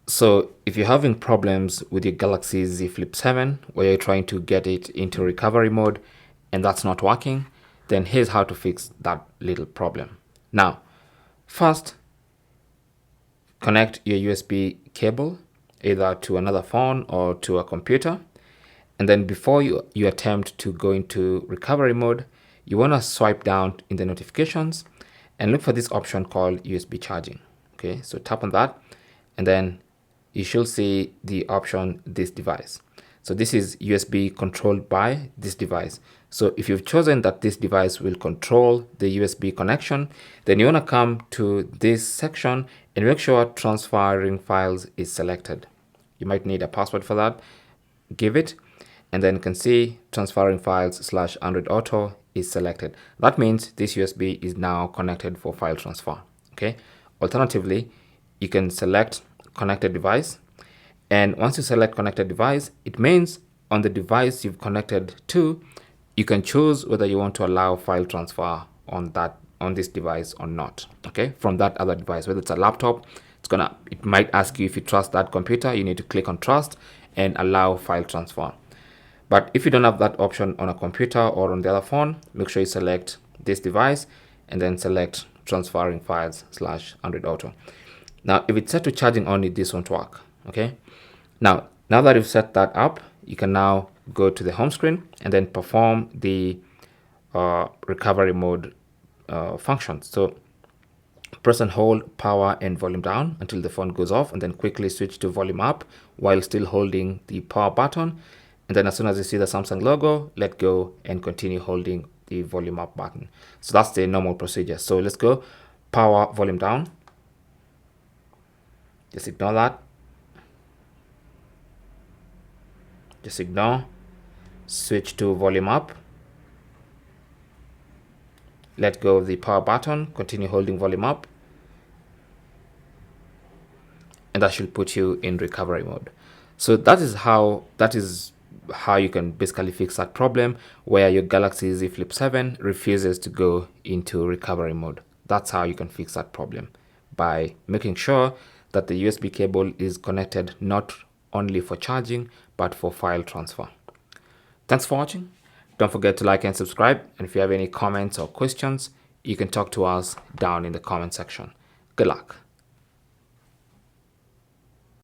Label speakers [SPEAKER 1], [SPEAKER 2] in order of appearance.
[SPEAKER 1] So if you're having problems with your Galaxy Z Flip 7 where you're trying to get it into recovery mode and that's not working, then here's how to fix that little problem. Now, first, connect your USB cable either to another phone or to a computer. And then before you attempt to go into recovery mode, you want to swipe down in the notifications and look for this option called USB charging. Okay, so tap on that and then you should see the option this device. So this is USB controlled by this device. So if you've chosen that this device will control the USB connection, then you want to come to this section and make sure transferring files is selected. You might need a password for that. Give it, and then you can see transferring files / Android Auto is selected. That means this USB is now connected for file transfer. Okay. Alternatively, you can select connected device, and once you select connected device, it means on the device you've connected to, you can choose whether you want to allow file transfer on this device or not. Okay, from that other device, whether it's a laptop, it might ask you if you trust that computer. You need to click on trust and allow file transfer. But if you don't have that option on a computer or on the other phone, make sure you select this device and then select transferring files / Android Auto. Now, if it's set to charging only, this won't work. Okay. Now that you've set that up, you can now go to the home screen and then perform the recovery mode function. So press and hold power and volume down until the phone goes off, and then quickly switch to volume up while still holding the power button. And then as soon as you see the Samsung logo, let go and continue holding the volume up button. So that's the normal procedure. So let's go power volume down. Just ignore that. Just ignore. Switch to volume up. Let go of the power button. Continue holding volume up. And that should put you in recovery mode. So that is how you can basically fix that problem where your Galaxy Z Flip 7 refuses to go into recovery mode. That's how you can fix that problem, by making sure that the USB cable is connected not only for charging but for file transfer. Thanks for watching. Don't forget to like and subscribe, and if you have any comments or questions, you can talk to us down in the comment section. Good luck.